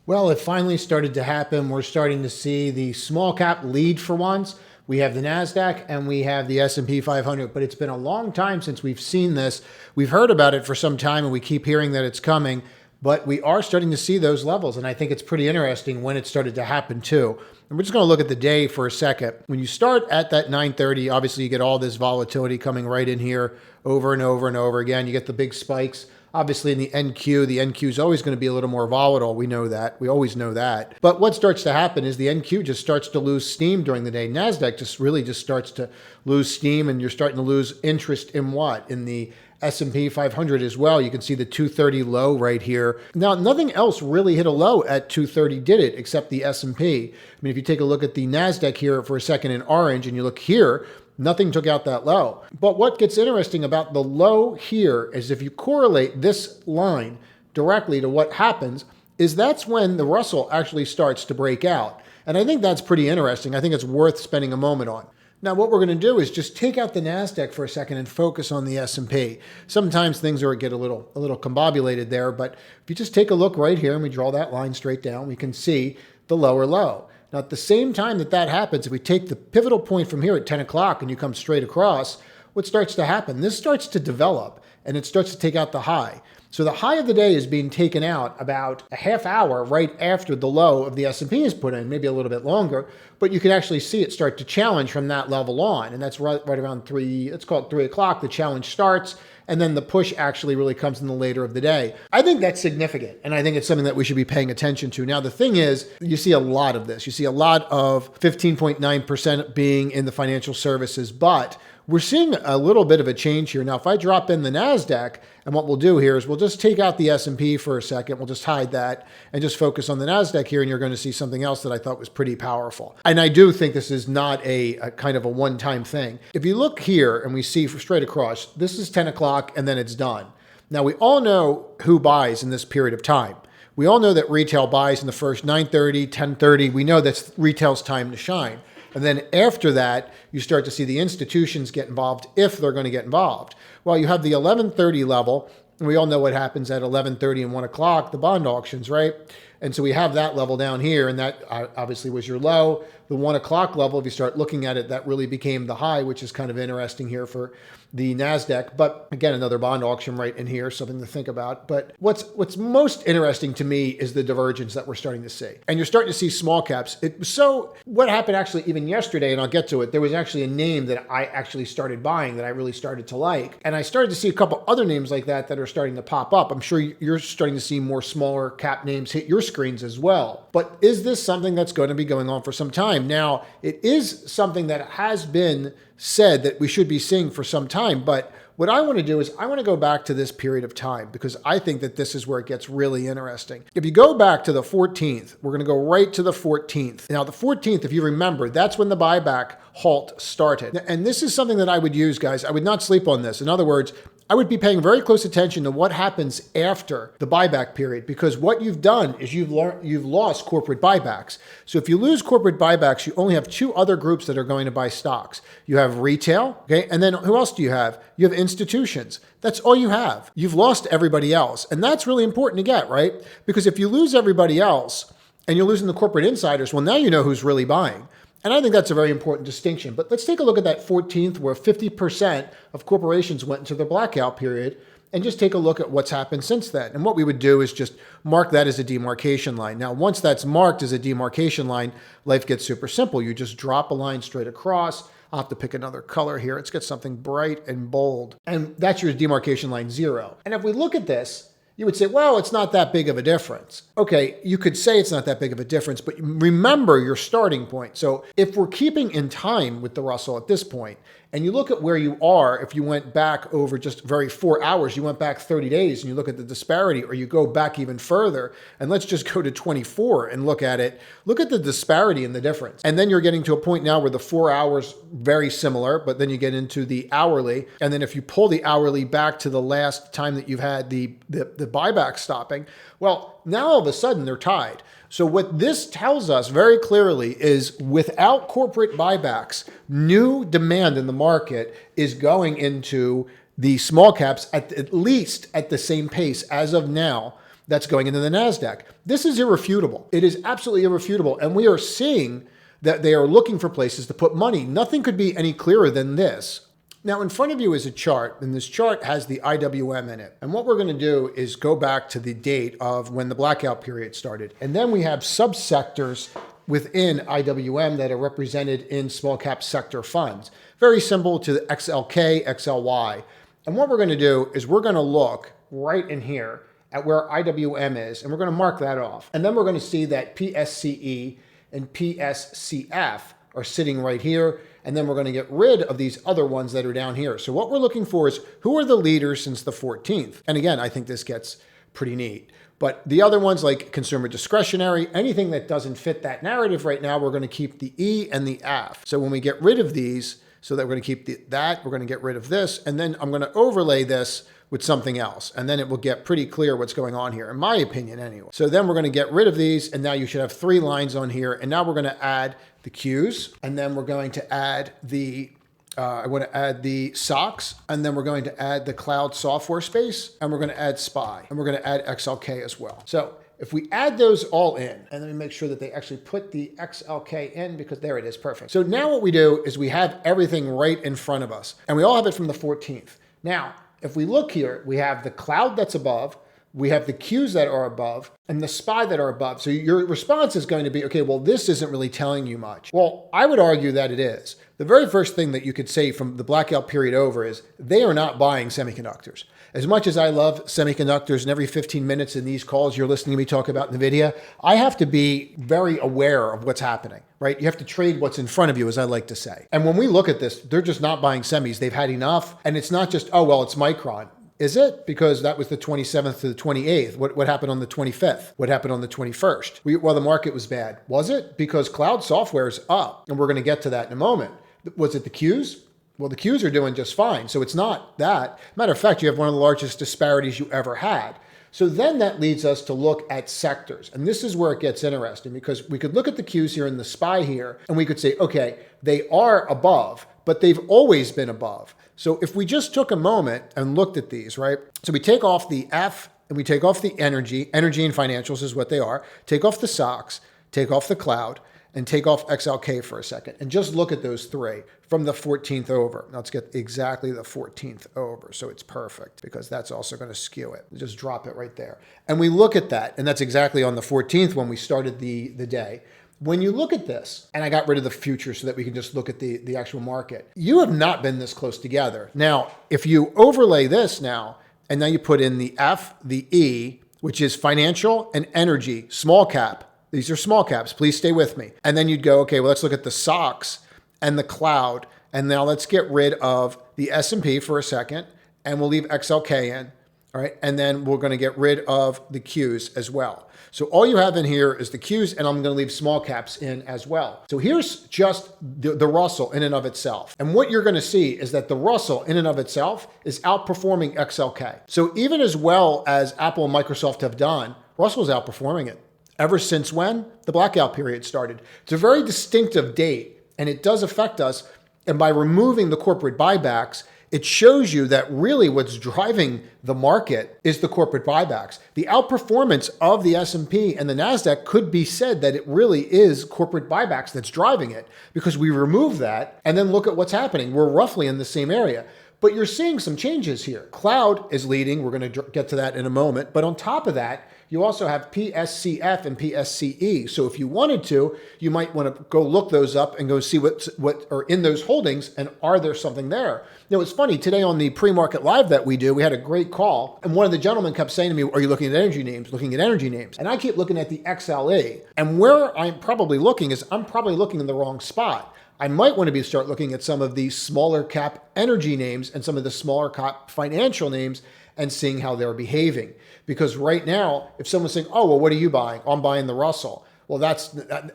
Well, it finally started to happen. We're starting to see the small cap lead for once. We have the NASDAQ and we have the S&P 500, but it's been a long time since we've seen this. We've heard about it for some time and we keep hearing that it's coming, but we are starting to see those levels. And I think it's pretty interesting when it started to happen too. And we're just going to look at the day for a second. When you start at that 930, obviously you get all this volatility coming right in here over and over and over again. You get the big spikes. Obviously in the NQ is always going to be a little more volatile. We know that. We always know that. But what starts to happen is the NQ just starts to lose steam during the day. NASDAQ just starts to lose steam, and you're starting to lose interest in what? In the S&P 500 as well. You can see the 230 low right here. Now, nothing else really hit a low at 230, did it, except the S&P. I mean, if you take a look at the NASDAQ here for a second in orange, and you look here, nothing took out that low. But what gets interesting about the low here is if you correlate this line directly to what happens, is that's when the Russell actually starts to break out. And I think that's pretty interesting. I think it's worth spending a moment on. Now, what we're going to do is just take out the NASDAQ for a second and focus on the S&P. Sometimes things get a little combobulated there, but if you just take a look right here and we draw that line straight down, we can see the lower low. Now, at the same time that happens, if we take the pivotal point from here at 10 o'clock and you come straight across, what starts to happen? This starts to develop and it starts to take out the high. So the high of the day is being taken out about a half hour right after the low of the S&P is put in, maybe a little bit longer, but you can actually see it start to challenge from that level on. And that's right around 3 o'clock, the challenge starts. And then the push actually really comes in the later of the day. I think that's significant. And I think it's something that we should be paying attention to. Now, the thing is, you see a lot of this. You see a lot of 15.9% being in the financial services, but we're seeing a little bit of a change here. Now, if I drop in the NASDAQ, and what we'll do here is we'll just take out the S&P for a second. We'll just hide that and just focus on the NASDAQ here, and you're going to see something else that I thought was pretty powerful. And I do think this is not a kind of a one-time thing. If you look here and we see straight across, this is 10 o'clock and then it's done. Now, we all know who buys in this period of time. We all know that retail buys in the first 9:30, 10:30. We know that's retail's time to shine. And then after that, you start to see the institutions get involved if they're going to get involved. Well, you have the 11:30 level, and we all know what happens at 11:30 and 1 o'clock, the bond auctions, right? And so we have that level down here, and that obviously was your low. The 1 o'clock level, if you start looking at it, that really became the high, which is kind of interesting here for the NASDAQ. But again, another bond auction right in here, something to think about. But what's most interesting to me is the divergence that we're starting to see. And you're starting to see small caps. So what happened actually even yesterday, and I'll get to it, there was actually a name that I actually started buying that I really started to like. And I started to see a couple other names like that are starting to pop up. I'm sure you're starting to see more smaller cap names hit your screens as well. But is this something that's going to be going on for some time? Now, it is something that has been said that we should be seeing for some time, but what I want to do is I want to go back to this period of time because I think that this is where it gets really interesting. If you go back to the 14th, we're going to go right to the 14th. Now, the 14th, if you remember, that's when the buyback halt started. And this is something that I would use, guys. I would not sleep on this. In other words, I would be paying very close attention to what happens after the buyback period, because what you've done is you've lost corporate buybacks. So if you lose corporate buybacks, you only have two other groups that are going to buy stocks. You have retail, okay? And then who else do you have? You have institutions. That's all you have. You've lost everybody else. And that's really important to get, right? Because if you lose everybody else and you're losing the corporate insiders, well, now you know who's really buying. And I think that's a very important distinction. But let's take a look at that 14th where 50% of corporations went into the blackout period and just take a look at what's happened since then. And what we would do is just mark that as a demarcation line. Now, once that's marked as a demarcation line, life gets super simple. You just drop a line straight across. I'll have to pick another color here. Let's get something bright and bold. And that's your demarcation line 0. And if we look at this, you would say, well, it's not that big of a difference. Okay, you could say it's not that big of a difference, but remember your starting point. So if we're keeping in time with the Russell at this point, and you look at where you are, if you went back over just very 4 hours, you went back 30 days and you look at the disparity, or you go back even further, and let's just go to 24 and look at it, look at the disparity and the difference. And then you're getting to a point now where the 4 hours, very similar, but then you get into the hourly. And then if you pull the hourly back to the last time that you've had the buyback stopping, well, now all of a sudden they're tied. So what this tells us very clearly is without corporate buybacks, new demand in the market is going into the small caps at least at the same pace as of now that's going into the NASDAQ. This is irrefutable. It is absolutely irrefutable. And we are seeing that they are looking for places to put money. Nothing could be any clearer than this. Now, in front of you is a chart, and this chart has the IWM in it. And what we're going to do is go back to the date of when the blackout period started. And then we have subsectors within IWM that are represented in small cap sector funds. Very simple to the XLK, XLY. And what we're going to do is we're going to look right in here at where IWM is, and we're going to mark that off. And then we're going to see that PSCE and PSCF are sitting right here. And then we're going to get rid of these other ones that are down here. So what we're looking for is who are the leaders since the 14th? And again, I think this gets pretty neat. But the other ones like consumer discretionary, anything that doesn't fit that narrative right now, we're going to keep the E and the F. So when we get rid of these, so that we're going to keep that, we're going to get rid of this, and then I'm going to overlay this with something else. And then it will get pretty clear what's going on here, in my opinion anyway. So then we're going to get rid of these, and now you should have 3 lines on here. And now we're going to add the Qs, and then we're going to add the I want to add the SOX, and then we're going to add the cloud software space, and we're going to add SPY, and we're going to add XLK as well. So if we add those all in, and let me make sure that they actually put the XLK in, because there it is, perfect. So now what we do is we have everything right in front of us, and we all have it from the 14th. Now, if we look here, we have the cloud that's above, we have the Qs that are above, and the SPY that are above. So your response is going to be, okay, well, this isn't really telling you much. Well, I would argue that it is. The very first thing that you could say from the blackout period over is they are not buying semiconductors. As much as I love semiconductors, and every 15 minutes in these calls you're listening to me talk about NVIDIA, I have to be very aware of what's happening, right? You have to trade what's in front of you, as I like to say. And when we look at this, they're just not buying semis. They've had enough. And it's not just, oh, well, it's Micron. Is it? Because that was the 27th to the 28th. What happened on the 25th? What happened on the 21st? Well, the market was bad. Was it? Because cloud software is up, and we're going to get to that in a moment. Was it the Qs? Well, the Qs are doing just fine. So it's not that. Matter of fact, you have one of the largest disparities you ever had. So then that leads us to look at sectors. And this is where it gets interesting, because we could look at the Qs here and the SPY here, and we could say, okay, they are above, but they've always been above. So if we just took a moment and looked at these, right? So we take off the F and we take off the energy and financials is what they are. Take off the SOX, take off the cloud, and take off XLK for a second. And just look at those 3 from the 14th over. Now let's get exactly the 14th over. So it's perfect, because that's also going to skew it. Just drop it right there. And we look at that, and that's exactly on the 14th when we started the day. When you look at this, and I got rid of the future so that we can just look at the actual market, you have not been this close together. Now, if you overlay this now, and now you put in the F, the E, which is financial and energy, small cap. These are small caps. Please stay with me. And then you'd go, okay, well, let's look at the SOX and the cloud. And now let's get rid of the S&P for a second, and we'll leave XLK in. All right. And then we're going to get rid of the Qs as well. So all you have in here is the Qs, and I'm going to leave small caps in as well. So here's just the Russell in and of itself. And what you're going to see is that the Russell in and of itself is outperforming XLK. So even as well as Apple and Microsoft have done, Russell's outperforming it. Ever since when? The blackout period started. It's a very distinctive date, and it does affect us. And by removing the corporate buybacks, it shows you that really what's driving the market is the corporate buybacks. The outperformance of the S&P and the NASDAQ could be said that it really is corporate buybacks that's driving it, because we remove that and then look at what's happening. We're roughly in the same area. But you're seeing some changes here. Cloud is leading. We're going to get to that in a moment. But on top of that, you also have PSCF and PSCE. So if you wanted to, you might want to go look those up and go see what are in those holdings, and are there something there? You know, it's funny, today on the pre-market live that we do, we had a great call, and one of the gentlemen kept saying to me, are you looking at energy names? Looking at energy names. And I keep looking at the XLE. And where I'm probably looking is I'm probably looking in the wrong spot. I might want to start looking at some of the smaller cap energy names and some of the smaller cap financial names and seeing how they're behaving. Because right now, if someone's saying, oh, well, what are you buying? Oh, I'm buying the Russell. Well,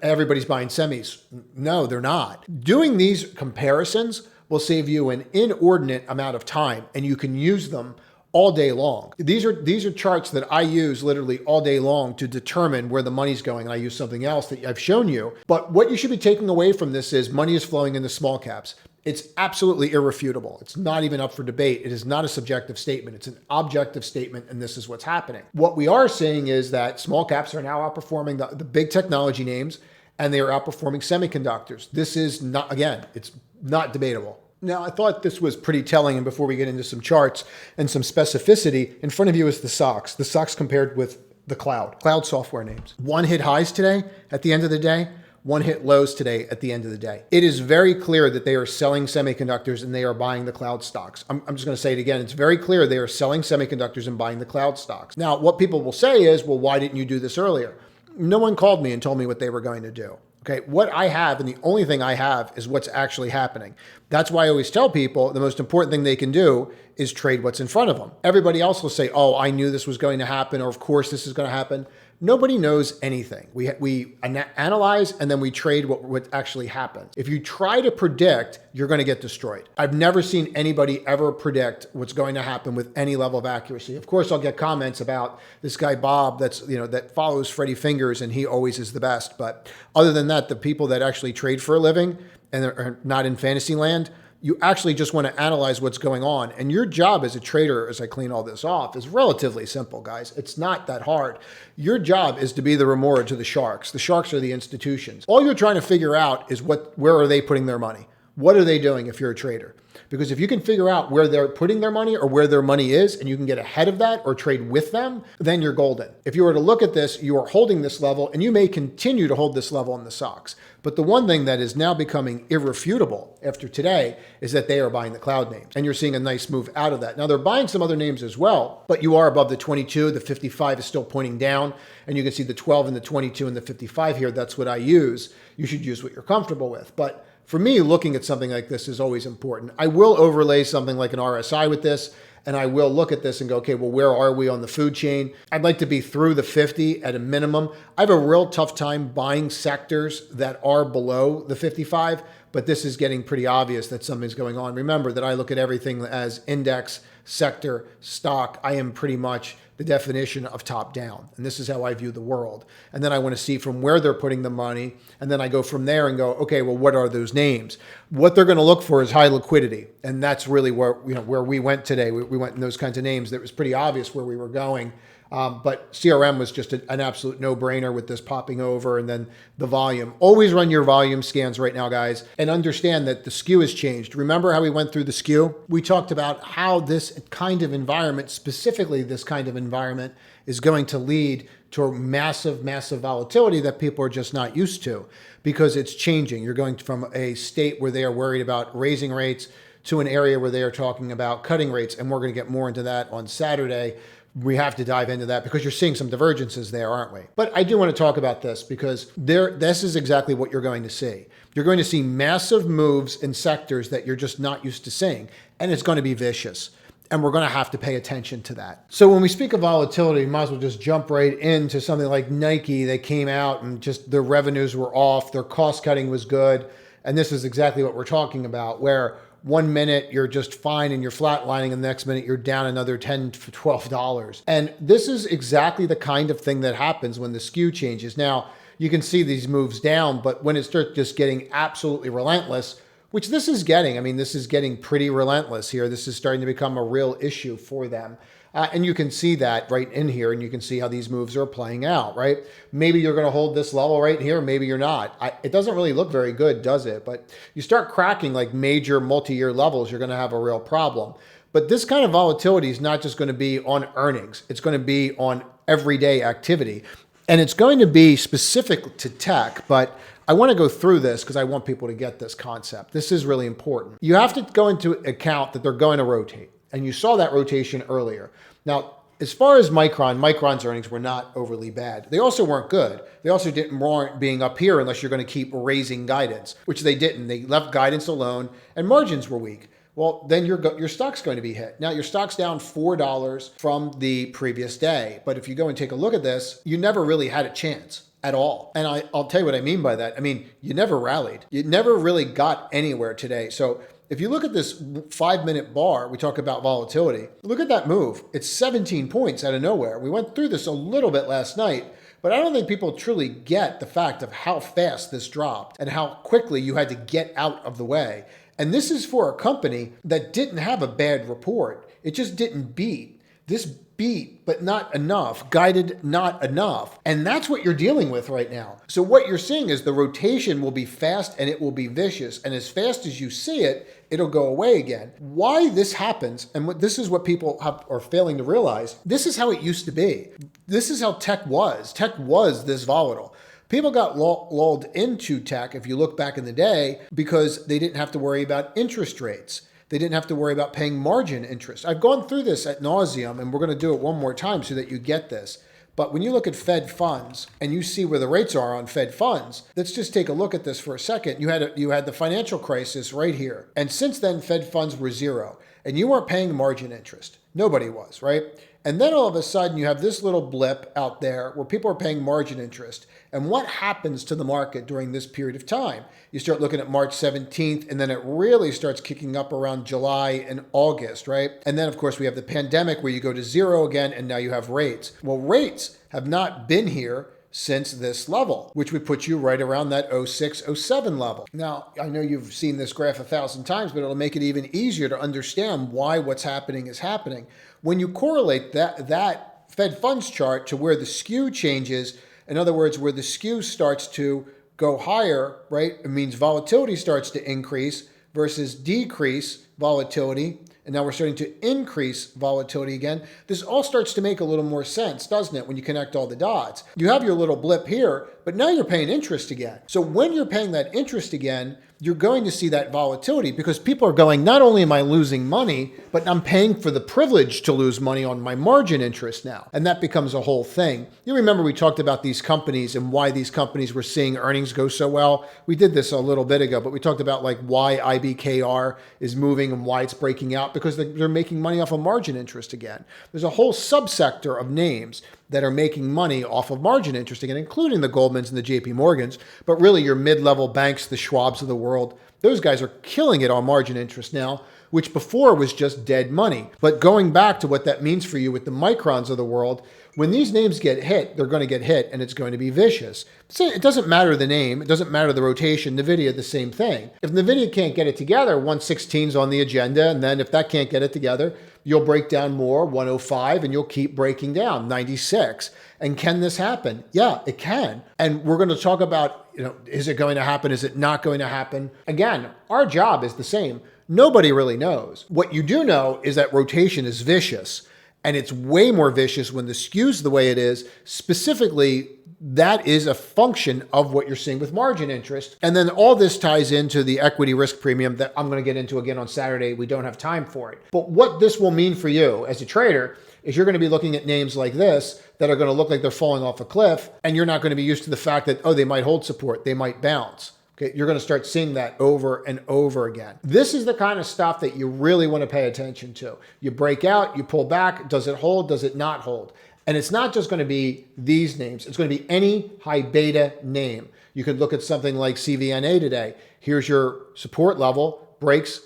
everybody's buying semis. No, they're not. Doing these comparisons will save you an inordinate amount of time, and you can use them all day long. These are charts that I use literally all day long to determine where the money's going. And I use something else that I've shown you. But what you should be taking away from this is money is flowing into small caps. It's absolutely irrefutable. It's not even up for debate. It is not a subjective statement. It's an objective statement, and this is what's happening. What we are seeing is that small caps are now outperforming the big technology names, and they are outperforming semiconductors. This is not, again, it's not debatable. Now, I thought this was pretty telling, and before we get into some charts and some specificity, in front of you is the SOX compared with the cloud software names. One hit highs today at the end of the day, one hit lows today at the end of the day. It is very clear that they are selling semiconductors and they are buying the cloud stocks. I'm just going to say it again. It's very clear they are selling semiconductors and buying the cloud stocks. Now, what people will say is, well, why didn't you do this earlier? No one called me and told me what they were going to do. Okay, what I have, and the only thing I have, is what's actually happening. That's why I always tell people the most important thing they can do is trade what's in front of them. Everybody else will say, oh, I knew this was going to happen, or of course this is going to happen. Nobody knows anything. We analyze and then we trade what actually happens. If you try to predict, you're going to get destroyed. I've never seen anybody ever predict what's going to happen with any level of accuracy. Of course, I'll get comments about this guy Bob that follows Freddy Fingers and he always is the best. But other than that, the people that actually trade for a living and are not in fantasy land, you actually just want to analyze what's going on. And your job as a trader, as I clean all this off, is relatively simple, guys. It's not that hard. Your job is to be the remora to the sharks. The sharks are the institutions. All you're trying to figure out is where are they putting their money? What are they doing if you're a trader? Because if you can figure out where they're putting their money or where their money is, and you can get ahead of that or trade with them, then you're golden. If you were to look at this, you are holding this level, and you may continue to hold this level in the SOX. But the one thing that is now becoming irrefutable after today is that they are buying the cloud names, and you're seeing a nice move out of that. Now, they're buying some other names as well, but you are above the 22. The 55 is still pointing down, and you can see the 12 and the 22 and the 55 here. That's what I use. You should use what you're comfortable with. But for me, looking at something like this is always important. I will overlay something like an RSI with this, and I will look at this and go, okay, well, where are we on the food chain? I'd like to be through the 50 at a minimum. I have a real tough time buying sectors that are below the 55, but this is getting pretty obvious that something's going on. Remember that I look at everything as index, sector, stock. I am pretty much the definition of top down. And this is how I view the world. And then I want to see from where they're putting the money. And then I go from there and go, okay, well, what are those names? What they're going to look for is high liquidity. And that's really where we went today. We went in those kinds of names. That was pretty obvious where we were going. But CRM was just an absolute no-brainer with this popping over, and then the volume. Always run your volume scans right now, guys, and understand that the SKU has changed. Remember how we went through the SKU? We talked about how this kind of environment, specifically this kind of environment, is going to lead to a massive, massive volatility that people are just not used to because it's changing. You're going from a state where they are worried about raising rates to an area where they are talking about cutting rates, and we're going to get more into that on Saturday. We have to dive into that because you're seeing some divergences there, aren't we? But I do want to talk about this because this is exactly what you're going to see. You're going to see massive moves in sectors that you're just not used to seeing, and it's going to be vicious. And we're going to have to pay attention to that. So when we speak of volatility, we might as well just jump right into something like Nike. They came out and just their revenues were off, their cost cutting was good. And this is exactly what we're talking about, where 1 minute you're just fine and you're flatlining, and the next minute you're down another $10 to $12. And this is exactly the kind of thing that happens when the SKU changes. Now, you can see these moves down, but when it starts just getting absolutely relentless, which this is getting, I mean, this is getting pretty relentless here. This is starting to become a real issue for them. And you can see that right in here, and you can see how these moves are playing out, right? Maybe you're going to hold this level right here. Maybe you're not. It doesn't really look very good, does it? But you start cracking like major multi-year levels, you're going to have a real problem. But this kind of volatility is not just going to be on earnings. It's going to be on everyday activity. And it's going to be specific to tech, but I want to go through this because I want people to get this concept. This is really important. You have to go into account that they're going to rotate. And you saw that rotation earlier. Now, as far as Micron's earnings were not overly bad. They also weren't good. They also didn't warrant being up here unless you're going to keep raising guidance, which they didn't. They left guidance alone, and margins were weak. Well, then your stock's going to be hit. Now, your stock's down $4 from the previous day. But if you go and take a look at this, you never really had a chance at all. And I'll tell you what I mean by that. I mean, you never rallied. You never really got anywhere today. So if you look at this 5-minute bar, we talk about volatility. Look at that move. It's 17 points out of nowhere. We went through this a little bit last night, but I don't think people truly get the fact of how fast this dropped and how quickly you had to get out of the way. And this is for a company that didn't have a bad report. It just didn't beat. This beat, but not enough, guided not enough. And that's what you're dealing with right now. So what you're seeing is the rotation will be fast and it will be vicious. And as fast as you see it, it'll go away again. Why this happens, and this is what people are failing to realize, this is how it used to be. This is how tech was. Tech was this volatile. People got lulled into tech, if you look back in the day, because they didn't have to worry about interest rates. They didn't have to worry about paying margin interest. I've gone through this ad nauseum, and we're going to do it one more time so that you get this. But when you look at Fed funds and you see where the rates are on Fed funds, let's just take a look at this for a second. You had the financial crisis right here. And since then, Fed funds were zero. And you weren't paying margin interest. Nobody was, right? And then all of a sudden, you have this little blip out there where people are paying margin interest. And what happens to the market during this period of time? You start looking at March 17th, and then it really starts kicking up around July and August, right? And then, of course, we have the pandemic where you go to zero again, and now you have rates. Well, rates have not been here since this level, which would put you right around that 06, 07 level. Now, I know you've seen this graph 1,000 times, but it'll make it even easier to understand why what's happening is happening. When you correlate that Fed funds chart to where the SKU changes, in other words, where the SKU starts to go higher, right? It means volatility starts to increase versus decrease volatility. And now we're starting to increase volatility again. This all starts to make a little more sense, doesn't it, when you connect all the dots? You have your little blip here, but now you're paying interest again. So when you're paying that interest again, you're going to see that volatility because people are going, not only am I losing money, but I'm paying for the privilege to lose money on my margin interest now. And that becomes a whole thing. You remember we talked about these companies and why these companies were seeing earnings go so well. We did this a little bit ago, but we talked about like why IBKR is moving and why it's breaking out because they're making money off of margin interest again. There's a whole subsector of names that are making money off of margin interest again, including the Goldmans and the JP Morgans, but really your mid-level banks, the Schwabs of the world, those guys are killing it on margin interest now, which before was just dead money. But going back to what that means for you with the Microns of the world, when these names get hit, they're going to get hit and it's going to be vicious. So it doesn't matter the name. It doesn't matter the rotation. NVIDIA, the same thing. If NVIDIA can't get it together, 116 is on the agenda. And then if that can't get it together, you'll break down more, 105, and you'll keep breaking down, 96. And can this happen? Yeah, it can. And we're going to talk about, is it going to happen? Is it not going to happen? Again, our job is the same. Nobody really knows. What you do know is that rotation is vicious. And it's way more vicious when the SKU's the way it is. Specifically, that is a function of what you're seeing with margin interest. And then all this ties into the equity risk premium that I'm going to get into again on Saturday. We don't have time for it. But what this will mean for you as a trader is you're going to be looking at names like this that are going to look like they're falling off a cliff. And you're not going to be used to the fact that, they might hold support. They might bounce. Okay, you're going to start seeing that over and over again. This is the kind of stuff that you really want to pay attention to. You break out, you pull back. Does it hold? Does it not hold? And it's not just going to be these names. It's going to be any high beta name. You could look at something like CVNA today. Here's your support level, breaks,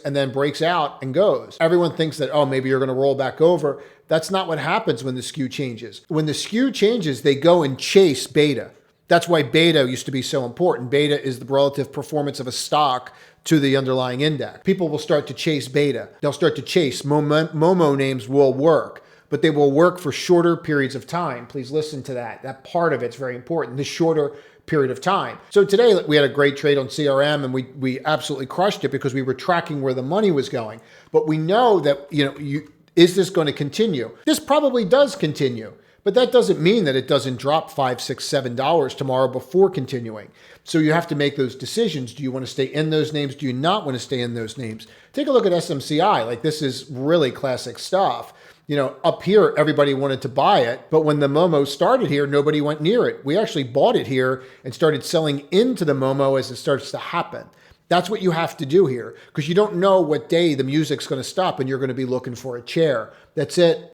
and then breaks out and goes. Everyone thinks that, maybe you're going to roll back over. That's not what happens when the SKU changes. When the SKU changes, they go and chase beta. That's why beta used to be so important. Beta is the relative performance of a stock to the underlying index. People will start to chase beta. They'll start to chase. Momo names will work, but they will work for shorter periods of time. Please listen to that. That part of it's very important, the shorter period of time. So today we had a great trade on CRM and we absolutely crushed it because we were tracking where the money was going. But we know that, is this going to continue? This probably does continue. But that doesn't mean that it doesn't drop $5, $6, $7 tomorrow before continuing. So you have to make those decisions. Do you want to stay in those names? Do you not want to stay in those names? Take a look at SMCI. Like this is really classic stuff. Up here, everybody wanted to buy it. But when the Momo started here, nobody went near it. We actually bought it here and started selling into the Momo as it starts to happen. That's what you have to do here because you don't know what day the music's going to stop and you're going to be looking for a chair. That's it.